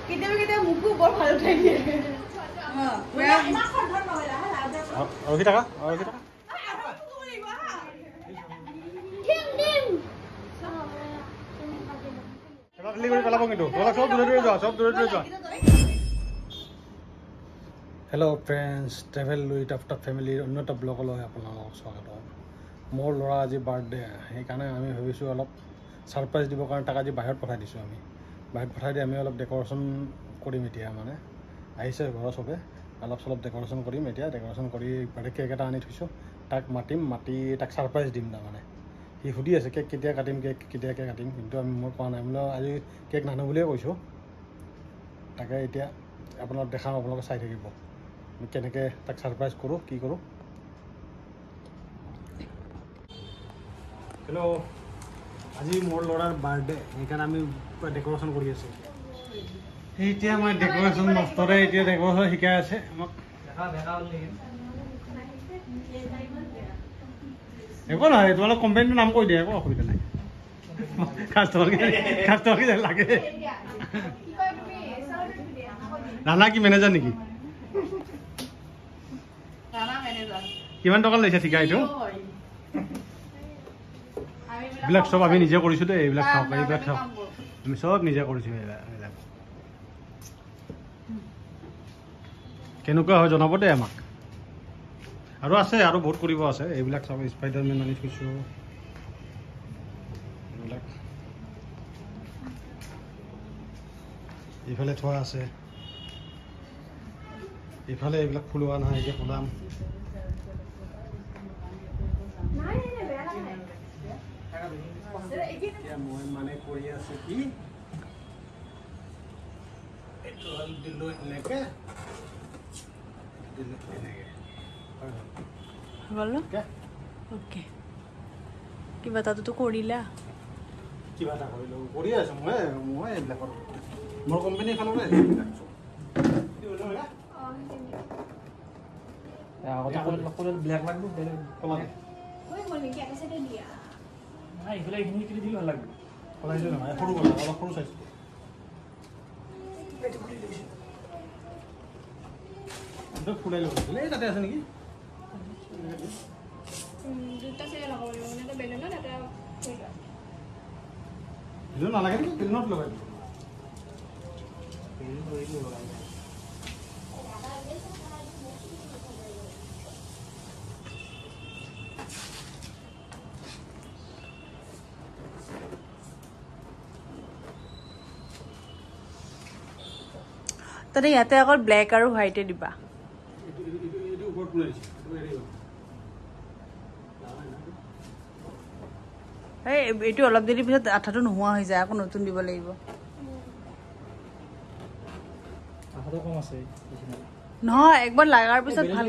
কেতিয়াবা কেতিয়াবা মোকো বৰ ভাল উঠাই দিয়ে ৰখি থাকা ৰখি থাকা hello' friends travel with after ফেমিলিৰ অন্য এটা ব্লগলৈ আপোনালোকক স্বাগতম মোৰ ল'ৰা আজি বাৰ্থডে সেইকাৰণে আমি ভাবিছোঁ অলপ ছাৰপ্ৰাইজ দিবৰ কাৰণে তাক আজি বাহিৰত পঠাই দিছোঁ আমি বাহিৰত পঠাই দি আমি অলপ ডেক'ৰেশ্যন কৰিম এতিয়া মানে আহিছে ঘৰৰ চবে অলপ চলপ ডেক'ৰেশ্যন কৰিম এতিয়া ডেক'ৰেশ্যন কৰি কেক এটা আনি থৈছোঁ তাক মাতি তাক ছাৰপ্ৰাইজ দিম তাৰমানে সি সুধি আছে কেক কেতিয়া কাটিম কেক কেতিয়াকৈ কাটিম কিন্তু মই কোৱা নাই বোলে আজি কেক নানো বুলিয়ে কৈছোঁ তাকে এতিয়া আপোনালোক দেখাম আপোনালোকে চাই থাকিব আমি কেনেকৈ তাক ছাৰপ্ৰাইজ কৰোঁ কি কৰোঁ হেল্ল' আজি মোৰ ল'ৰাৰ বাৰ্থডে সেইকাৰণে আমি পুৰা ডেক'ৰেশ্যন কৰি আছোঁ এতিয়া মই ডেক'ৰেশ্যন মাষ্টৰে এতিয়া ডেক'ৰেশ্যন শিকাই আছে আমাক একো নহয় তোমালোক কোম্পানীটোৰ নাম কৈ দিয়া একো অসুবিধা নাই কাষ্টমাৰ লাগে ৰাণা কি মেনেজাৰ নেকি কিমান টকা লৈছে ঠিকা এইটো এইবিলাক চব আমি নিজে কৰিছোঁ দেই এইবিলাক চাওক এইবিলাক চাওক আমি চব নিজে কৰিছোঁ এইবিলাক কেনেকুৱা হয় জনাব দেই আমাক আৰু আছে আৰু বহুত কৰিব আছে এইবিলাক চাওক স্পাইডাৰমেন আনি থৈছোঁ এইবিলাক এইফালে থোৱা আছে এইফালে এইবিলাক ফুলোৱা নাই এতিয়া ফুলাম মই মানে কৰি আছো কি এইটো দিলোঁ এনেকৈ দিলোঁ এনেকৈ গ'ল অ'কে কিবা এটাতো কৰিলা কিবা এটা কৰিলোঁ কৰি আছোঁ মই এইবিলাকৰ মোৰ কোম্পানীৰ ফালৰ পৰা ব্লেক লাগব কলাতে এইফালে এইখিনি কিনি দিলে ভাল লাগব কলাইছে নহয় সৰু কলা অলপ সৰু চাইজ ফুলাই ল'ব এই তাতে আছে নেকি বেলুন নালাগে নেকি বেলুনত লগাই দিব তাতে ইয়াতে অকল ব্লেক আৰু হোৱাইটে দিবা এইটো অলপ দেৰি পিছত আঠাটো নোহোৱা হৈ যায় আকৌ নতুন দিব লাগিব নহয় একবাৰ লগাৰ পিছত ভাল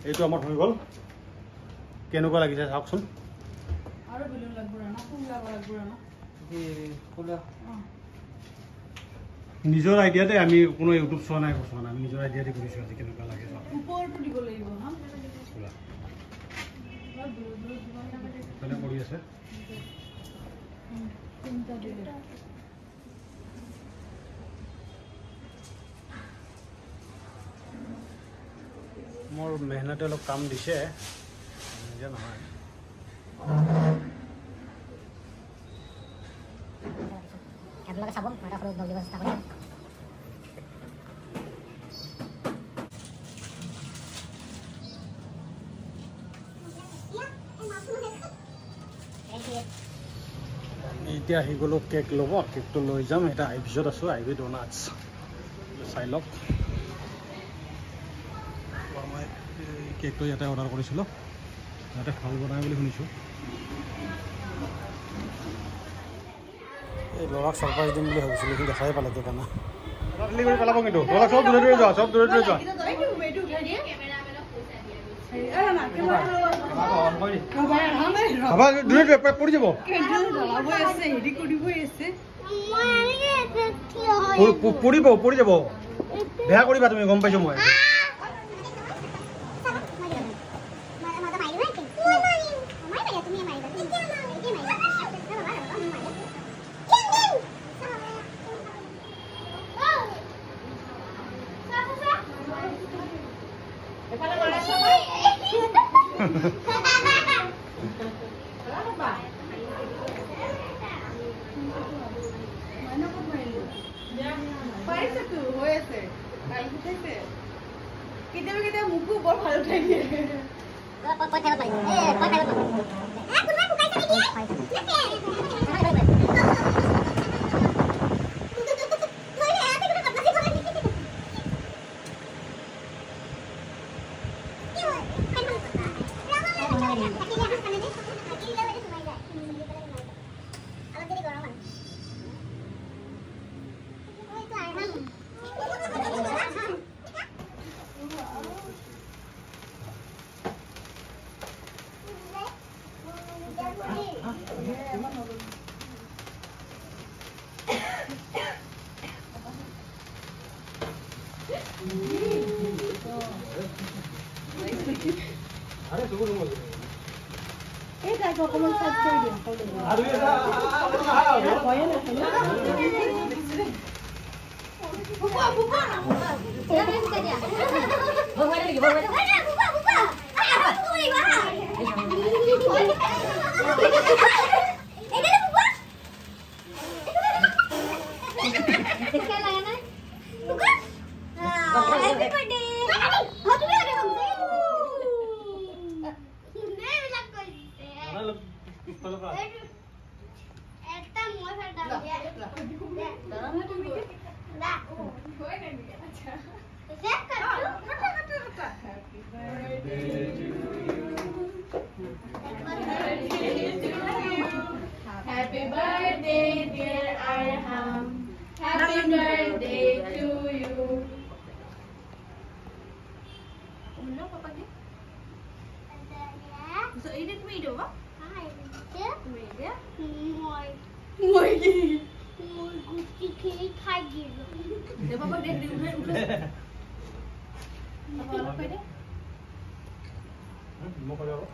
এইটো আমাৰ হৈ গ'ল কেনেকুৱা লাগিছে চাওকচোন নিজৰ আইডিয়াতে আমি কোনো ইউটিউব চোৱা নাই আমি নিজৰ আইডিয়াতে কৰিছোঁ আজি কেনেকুৱা লাগে কৰি আছে মোৰ মেহনতে অলপ কাম দিছে নিজে নহয় চাব ব্যৱস্থা কৰিম এতিয়া আহি গ'লো কেক ল'ব কেকটো লৈ যাম এতিয়া আইভিছত আছোঁ আইভি ডোনাটছ চাই লওক মই কেকটো ইয়াতে অৰ্ডাৰ কৰিছিলোঁ ইয়াতে ভাল বনাই বুলি শুনিছোঁ এই ল'ৰাক ছাৰপ্ৰাইজ দিম বুলি ভাবিছিলোঁ কিন্তু দেখাই পালে কেইটানা কৰি পেলাব কিন্তু ল'ৰাক চব দূৰে দূৰে যোৱা চব দূৰে দূৰে যোৱা পৰি যাব পৰি যাব বেয়া কৰিবা তুমি গম পাইছো মই কেতিয়াবা কেতিয়াবা মোকো বৰ ভাল উঠাই দিয়ে Happy birthday, dear Arham. Happy birthday to you. Uno, Papa ni? So, ini tu video apa? Video? Moi. Gusti ke khai gilo. Dia Papa dia udah. Apa dia? Mau kau apa?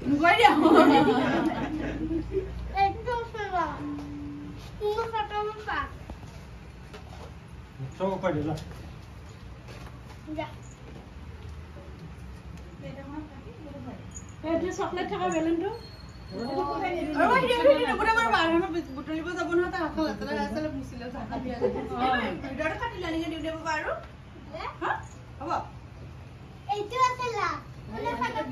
Muka dia. Itu salah. Ini kata apa? Coba kau dia lah. Ya. Itu coklat থাকা বেলুনটো আৰু video' পুৰা মাৰ বাহিৰত বুটলিব যাব নহয় তাৰ হাতত তলে আসলে মুছিলে চাকা দিয়া ভিডিঅ'টো কাটি লানিকে দিউ দেব পাৰো হা হ'ব এইটো আছেলা ওলা ফাটা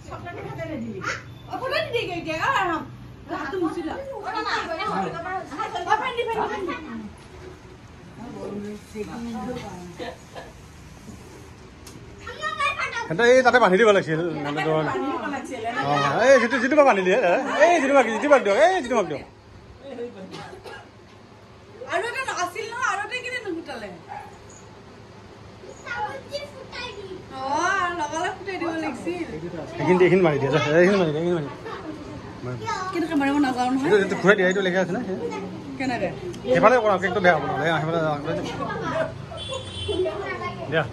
চকলেট খাতে দিলি অপৰা দি গই গে আৰাম হাতটো মুছিলা ফান্দি এটা এই তাতে বান্ধি দিব লাগিছিল এই যিটো বা বান্ধি দিয়ে এই যিটো বাক দিয়ক এই যিটো বাক দিয়ক আৰু এটা আছিল ন আৰু এটা কিনে নুফুটালে সামুদ্ৰিক ফুটাই দি লগালে ফুটাই দিব লাগিছিল এইখিনি মাৰি দিয়ে এইখিনি মাৰি কেনেকৈ মাৰিব নাজানো নহয় এইটো ঘূৰাই দিয়া এইটো লেখা আছে না কেনেকৈ সেইফালে কৰা কেকটো বেয়া হ'ব নহ'লে সেইফালে দিয়া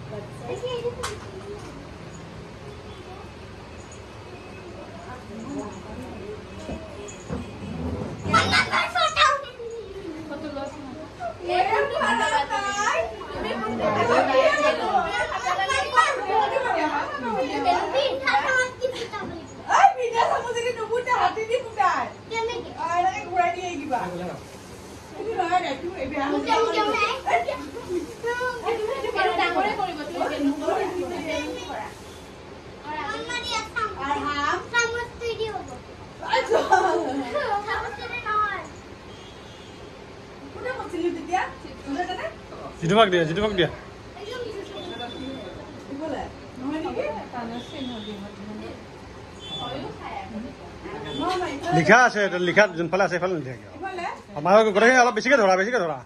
যিটো ভাগ দিয়া লিখা আছে লিখা যোনফালে আছে সেইফালে নিদিয়া আমাৰ গোটেইখিনি অলপ বেছিকে ধৰা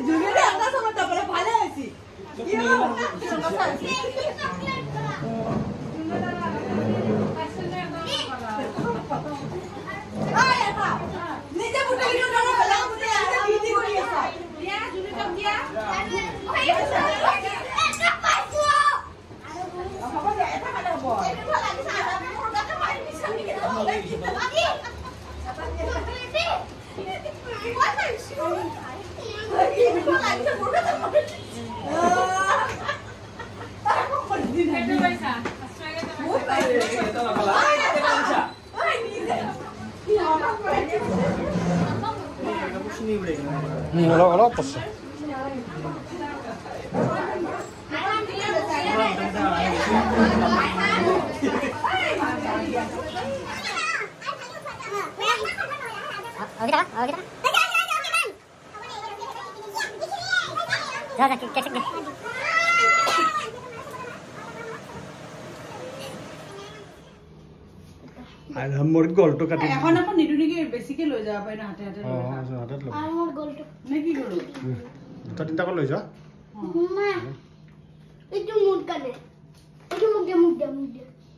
জুনিয়ৰে আটা সময় তাৰপৰে ভালো হয়েছি কি অলপ আছে মোৰ গলটো কাটি এখন এখন নিদু নেকি বেছিকে লৈ যাব পাৰি না হাতে হাতে লৈ হাতত ল'ব আৰ মোৰ গোলটো নে কি কৰো দুটা তিনিটাকৈ লৈ যোৱা মা একটু মুড কানে একটু মুখ দে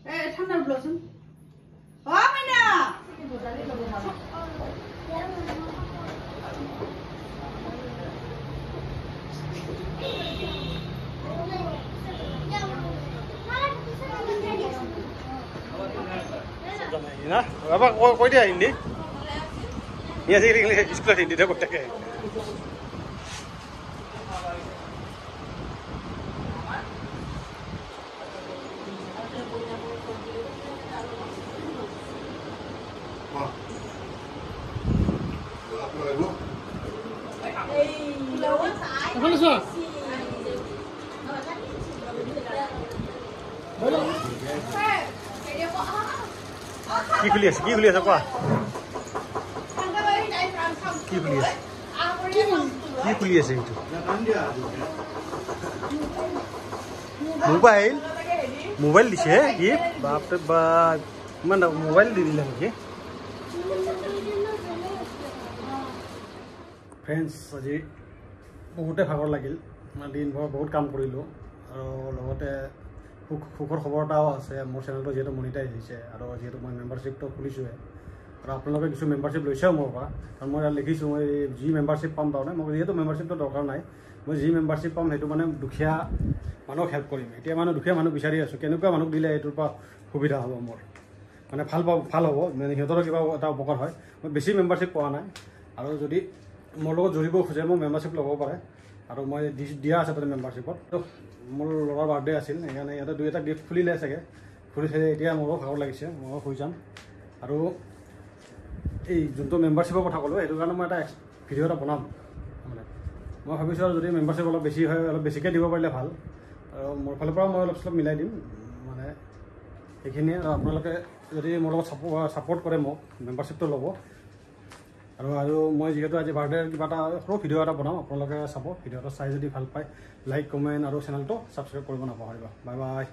এ ঠাণ্ডা ব্লচন ও মাইনা না বাবা কৈ দিয়া হিন্দী স্কুলত হিন্দীতে কৈ থাকে কি খুলি আছে কোৱা কি খুলি আছে এইটো মোবাইল দিছে কি বাপৰে বাপ ইমান মোবাইল দি দিলে নেকি ফ্ৰেণ্ডছ আজি বহুতে ভাগৰ লাগিল দিনভৰ বহুত কাম কৰিলোঁ আৰু লগতে সুখৰ খবৰ এটাও আছে মোৰ চেনেলটো যিহেতু মনিটাইজ হৈছে আৰু যিহেতু মই মেম্বাৰশ্বিপটো খুলিছোঁহে আৰু আপোনালোকে কিছু মেম্বাৰশ্বিপ লৈছেও মোৰ পৰা কাৰণ মই ইয়াত লিখিছোঁ মই যি মেম্বাৰশ্বিপ পাম তাৰমানে মোক যিহেতু মেম্বাৰশ্বিপটো দৰকাৰ নাই মই যি মেম্বাৰশ্বিপ পাম সেইটো মানে দুখীয়া মানুহক হেল্প কৰিম এতিয়া মানে দুখীয়া মানুহ বিচাৰি আছোঁ কেনেকুৱা মানুহ দিলে এইটোৰ পৰা সুবিধা হ'ব মোৰ মানে ভাল হ'ব মানে সিহঁতৰো কিবা এটা উপকাৰ হয় মই বেছি মেম্বাৰশ্বিপ পোৱা নাই আৰু যদি মোৰ লগত জড়িব খোজে মোক মেম্বাৰশ্বিপ ল'ব পাৰে আৰু মই দিয়া আছে তাতে মেম্বাৰশ্বিপত তো মোৰ ল'ৰাৰ বাৰ্থডে আছিল সেইকাৰণে ইয়াতে দুই এটা গিফ্ট খুলিলে চাগে খুলিছে এতিয়া মোৰো ভাগৰ লাগিছে ময়ো শুই যাম আৰু এই যোনটো মেম্বাৰশ্বিপৰ কথা ক'লোঁ সেইটো কাৰণে মই এটা ভিডিঅ' এটা বনাম মানে মই ভাবিছোঁ আৰু যদি মেম্বাৰশ্বিপ অলপ বেছি হয় অলপ বেছিকৈ দিব পাৰিলে ভাল আৰু মোৰ ফালৰ পৰা মই অলপ চলপ মিলাই দিম মানে সেইখিনিয়ে আৰু আপোনালোকে যদি মোৰ লগত ছাপোৰ্ট কৰে মোক মেম্বাৰশ্বিপটো ল'ব আৰু মই যিহেতু আজি বাৰ্থডে কিবা এটা সৰু ভিডিঅ' এটা বনাম আপোনালোকে চাব ভিডিঅ'টো চাই যদি ভাল পায় লাইক কমেণ্ট আৰু চেনেলটো ছাবস্ক্ৰাইব কৰিব নাপাহৰিব বাই বাই